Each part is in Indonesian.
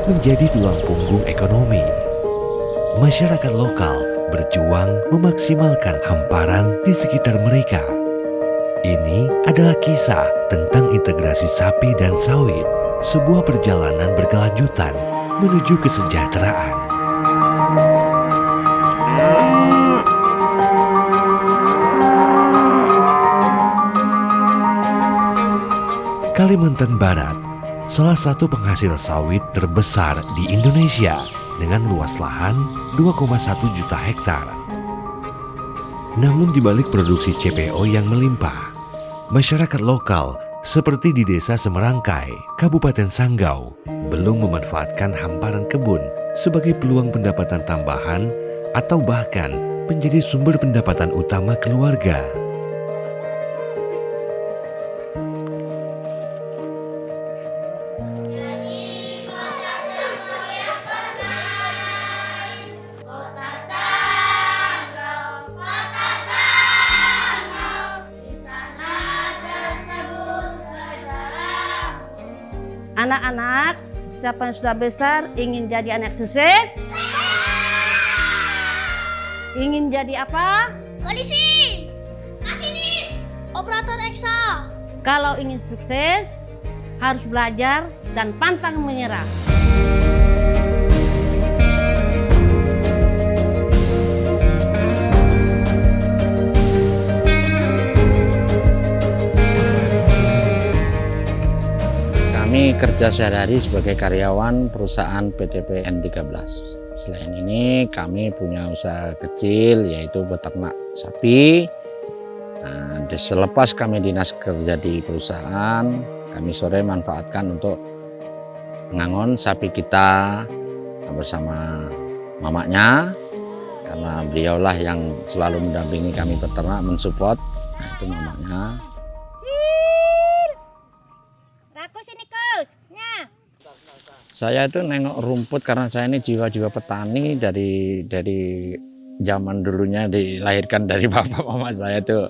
menjadi tulang punggung ekonomi. Masyarakat lokal berjuang memaksimalkan hamparan di sekitar mereka. Ini adalah kisah tentang integrasi sapi dan sawit, sebuah perjalanan berkelanjutan menuju kesejahteraan. Kalimantan Barat, salah satu penghasil sawit terbesar di Indonesia dengan luas lahan 2,1 juta hektar. Namun di balik produksi CPO yang melimpah, masyarakat lokal seperti di Desa Semerangkai, Kabupaten Sanggau, belum memanfaatkan hamparan kebun sebagai peluang pendapatan tambahan atau bahkan menjadi sumber pendapatan utama keluarga. Anak-anak, siapa yang sudah besar ingin jadi anak sukses? Ingin jadi apa? Polisi, masinis, operator eksa. Kalau ingin sukses, harus belajar dan pantang menyerah. Kami kerja sehari-hari sebagai karyawan perusahaan PTP N13. Selain ini kami punya usaha kecil yaitu beternak sapi. Selepas kami dinas kerja di perusahaan, kami sore manfaatkan untuk mengangon sapi kita bersama mamanya, karena beliaulah yang selalu mendampingi kami beternak, mensupport. Nah, itu mamanya. Saya itu nengok rumput karena saya ini jiwa-jiwa petani dari zaman dulunya, dilahirkan dari bapak mama saya itu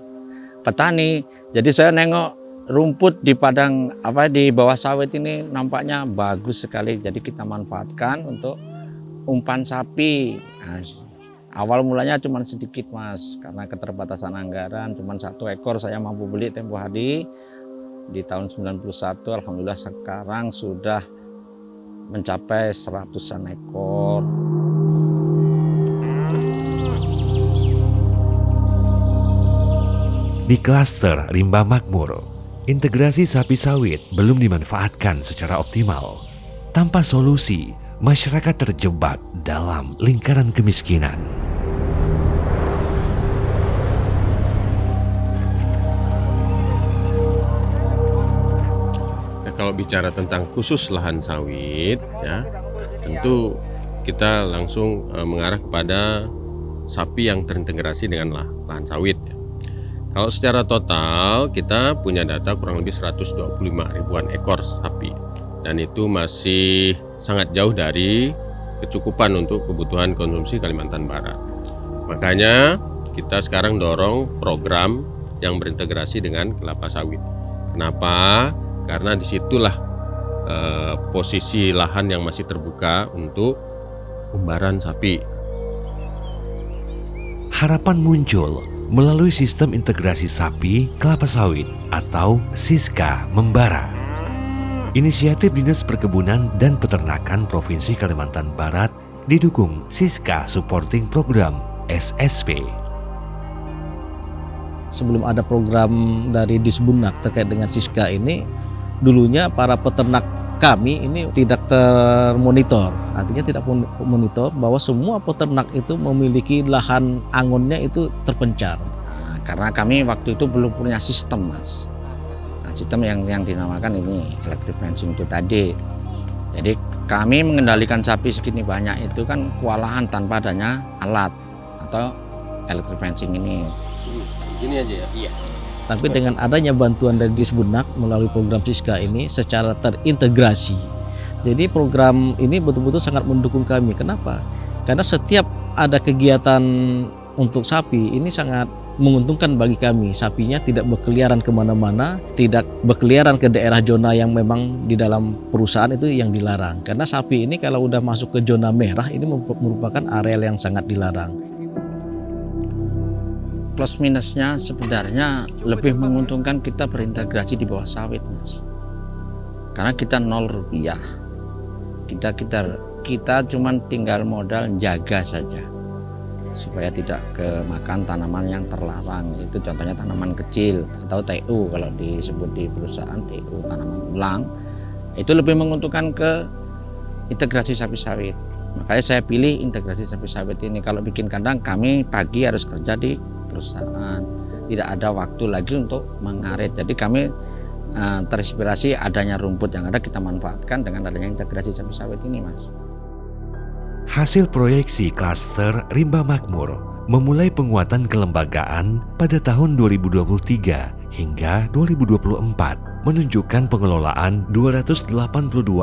petani. Jadi saya nengok rumput di padang di bawah sawit ini nampaknya bagus sekali. Jadi kita manfaatkan untuk umpan sapi. Nah, awal mulanya cuma sedikit Mas, karena keterbatasan anggaran cuma 1 ekor saya mampu beli tempo hari di tahun 91. Alhamdulillah sekarang sudah mencapai 100-an ekor. Di klaster Rimba Makmur, integrasi sapi sawit belum dimanfaatkan secara optimal. Tanpa solusi, masyarakat terjebak dalam lingkaran kemiskinan. Kalau bicara tentang khusus lahan sawit, ya tentu kita langsung mengarah kepada sapi yang terintegrasi dengan lahan sawit. Ya. Kalau secara total kita punya data kurang lebih 125 ribuan ekor sapi, dan itu masih sangat jauh dari kecukupan untuk kebutuhan konsumsi Kalimantan Barat. Makanya kita sekarang dorong program yang berintegrasi dengan kelapa sawit. Kenapa? Karena disitulah posisi lahan yang masih terbuka untuk umbaran sapi. Harapan muncul melalui sistem integrasi sapi kelapa sawit atau SISKA Membara. Inisiatif Dinas Perkebunan dan Peternakan Provinsi Kalimantan Barat didukung SISKA Supporting Program SSP. Sebelum ada program dari Disbunak terkait dengan SISKA ini, dulunya para peternak kami ini tidak termonitor. Artinya tidak monitor bahwa semua peternak itu memiliki lahan angonnya itu terpencar. Nah, karena kami waktu itu belum punya sistem Mas. Nah, sistem yang dinamakan ini electric fencing itu tadi. Jadi kami mengendalikan sapi segini banyak itu kan kewalahan tanpa adanya alat atau electric fencing ini. Ini aja ya? Iya. Tapi dengan adanya bantuan dari Disbunak melalui program SISKA ini secara terintegrasi. Jadi program ini betul-betul sangat mendukung kami. Kenapa? Karena setiap ada kegiatan untuk sapi ini sangat menguntungkan bagi kami. Sapinya tidak berkeliaran kemana-mana, tidak berkeliaran ke daerah zona yang memang di dalam perusahaan itu yang dilarang. Karena sapi ini kalau udah masuk ke zona merah ini merupakan areal yang sangat dilarang. Plus minusnya sebenarnya lebih menguntungkan kita berintegrasi di bawah sawit, Mas. Karena kita 0 rupiah. Kita cuman tinggal modal jaga saja supaya tidak kemakan tanaman yang terlarang. Itu contohnya tanaman kecil atau TU, kalau disebut di perusahaan TU, tanaman ulang. Itu lebih menguntungkan ke integrasi sapi sawit. Makanya saya pilih integrasi sapi sawit ini. Kalau bikin kandang, kami pagi harus kerja di perusahaan, tidak ada waktu lagi untuk mengarit. Jadi kami terinspirasi adanya rumput yang ada, kita manfaatkan dengan adanya integrasi sapi sawit ini, Mas. Hasil proyeksi klaster Rimba Makmur memulai penguatan kelembagaan pada tahun 2023 hingga 2024 menunjukkan pengelolaan 282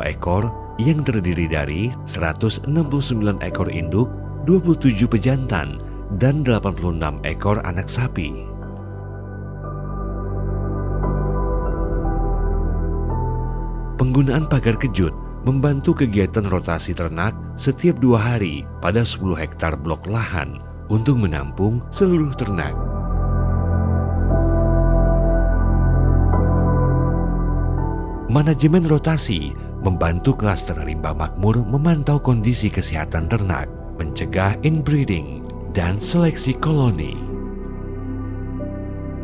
ekor yang terdiri dari 169 ekor induk, 27 pejantan, dan 86 ekor anak sapi. Penggunaan pagar kejut membantu kegiatan rotasi ternak setiap 2 hari pada 10 hektar blok lahan untuk menampung seluruh ternak. Manajemen rotasi membantu klaster Rimba Makmur memantau kondisi kesehatan ternak, mencegah inbreeding, dan seleksi koloni.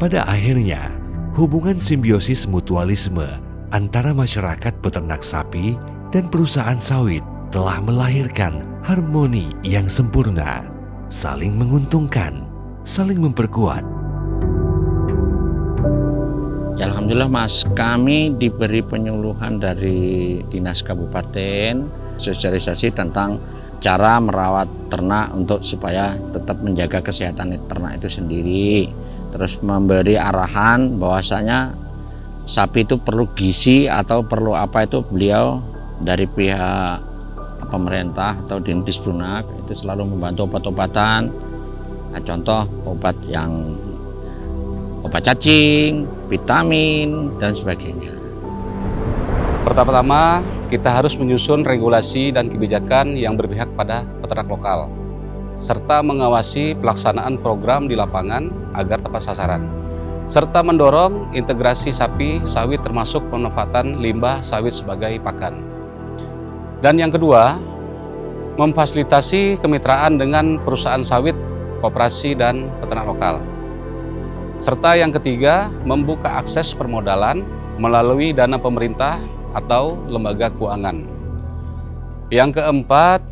Pada akhirnya, hubungan simbiosis mutualisme antara masyarakat peternak sapi dan perusahaan sawit telah melahirkan harmoni yang sempurna, saling menguntungkan, saling memperkuat. Ya, alhamdulillah, Mas, kami diberi penyuluhan dari Dinas Kabupaten, sosialisasi tentang cara merawat ternak untuk supaya tetap menjaga kesehatan ternak itu sendiri. Terus memberi arahan bahwasanya sapi itu perlu gizi atau perlu apa, itu beliau dari pihak pemerintah atau Disbunak itu selalu membantu obat-obatan. Nah, contoh obat cacing, vitamin, dan sebagainya. Pertama-tama kita harus menyusun regulasi dan kebijakan yang berpihak pada peternak lokal, serta mengawasi pelaksanaan program di lapangan agar tepat sasaran, serta mendorong integrasi sapi sawit termasuk pemanfaatan limbah sawit sebagai pakan. Dan yang kedua, memfasilitasi kemitraan dengan perusahaan sawit, koperasi, dan peternak lokal. Serta yang ketiga, membuka akses permodalan melalui dana pemerintah atau lembaga keuangan. Yang keempat,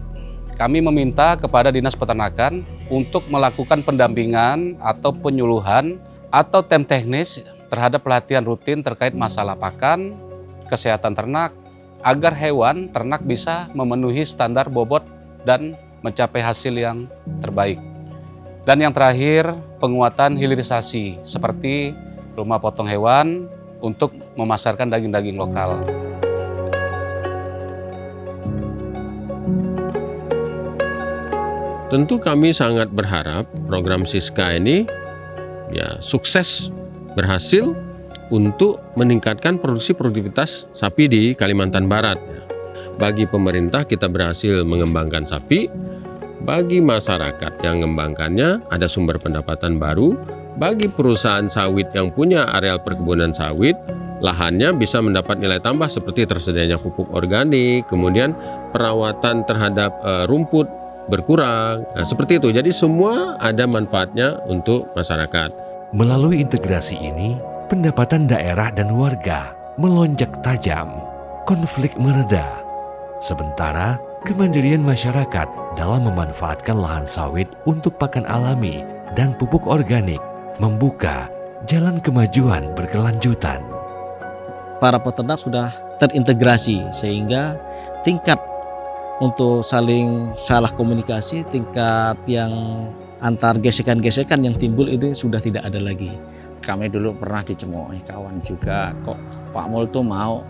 kami meminta kepada Dinas Peternakan untuk melakukan pendampingan atau penyuluhan atau tem teknis terhadap pelatihan rutin terkait masalah pakan, kesehatan ternak, agar hewan ternak bisa memenuhi standar bobot dan mencapai hasil yang terbaik. Dan yang terakhir, penguatan hilirisasi seperti rumah potong hewan untuk memasarkan daging-daging lokal. Tentu kami sangat berharap program Siska ini sukses, berhasil untuk meningkatkan produktivitas sapi di Kalimantan Barat. Bagi pemerintah, kita berhasil mengembangkan sapi. Bagi masyarakat yang mengembangkannya, ada sumber pendapatan baru. Bagi perusahaan sawit yang punya areal perkebunan sawit, lahannya bisa mendapat nilai tambah seperti tersedianya pupuk organik, kemudian perawatan terhadap rumput berkurang. Nah, seperti itu. Jadi semua ada manfaatnya untuk masyarakat. Melalui integrasi ini, pendapatan daerah dan warga melonjak tajam, konflik mereda. Sementara kemandirian masyarakat dalam memanfaatkan lahan sawit untuk pakan alami dan pupuk organik membuka jalan kemajuan berkelanjutan. Para peternak sudah terintegrasi sehingga tingkat untuk salah komunikasi, tingkat yang antar gesekan-gesekan yang timbul itu sudah tidak ada lagi. Kami dulu pernah dicemoohi kawan juga, kok Pak Mul tuh mau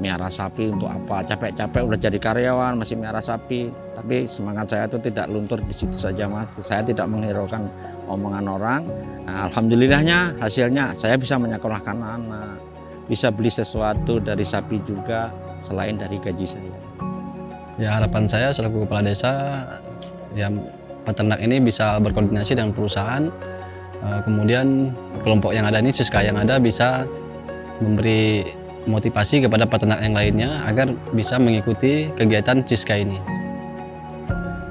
miara sapi untuk apa, capek-capek udah jadi karyawan masih miara sapi. Tapi semangat saya itu tidak luntur di situ saja Mas. Saya tidak menghiraukan omongan orang. Nah, alhamdulillahnya hasilnya saya bisa menyekolahkan anak, bisa beli sesuatu dari sapi juga selain dari gaji saya. Ya, harapan saya selaku kepala desa, ya peternak ini bisa berkoordinasi dengan perusahaan, kemudian kelompok yang ada ini, Siska yang ada bisa memberi motivasi kepada peternak yang lainnya agar bisa mengikuti kegiatan Siska ini.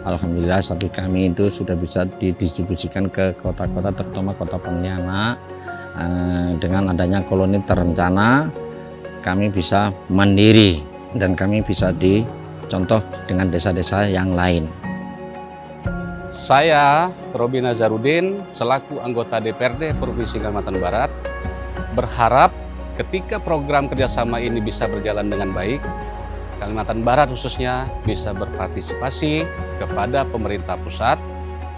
Alhamdulillah sapi kami itu sudah bisa didistribusikan ke kota-kota, terutama kota Pontianak. Dengan adanya koloni terencana, kami bisa mandiri dan kami bisa dicontoh dengan desa-desa yang lain. Saya, Robi Nazarudin, selaku anggota DPRD Provinsi Kalimantan Barat, berharap ketika program kerjasama ini bisa berjalan dengan baik, Kalimantan Barat khususnya bisa berpartisipasi kepada pemerintah pusat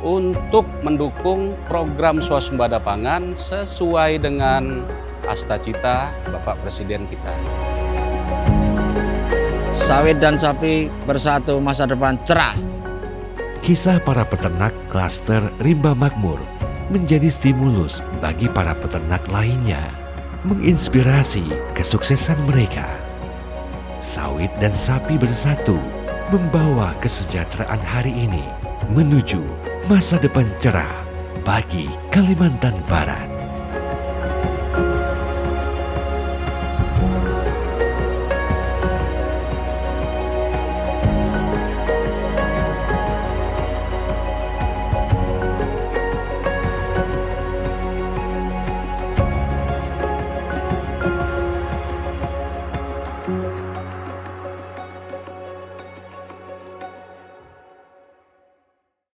untuk mendukung program swasembada pangan sesuai dengan asta-cita Bapak Presiden kita. Sawit dan sapi bersatu, masa depan cerah. Kisah para peternak klaster Rimba Makmur menjadi stimulus bagi para peternak lainnya, menginspirasi kesuksesan mereka. Sawit dan sapi bersatu membawa kesejahteraan hari ini menuju masa depan cerah bagi Kalimantan Barat.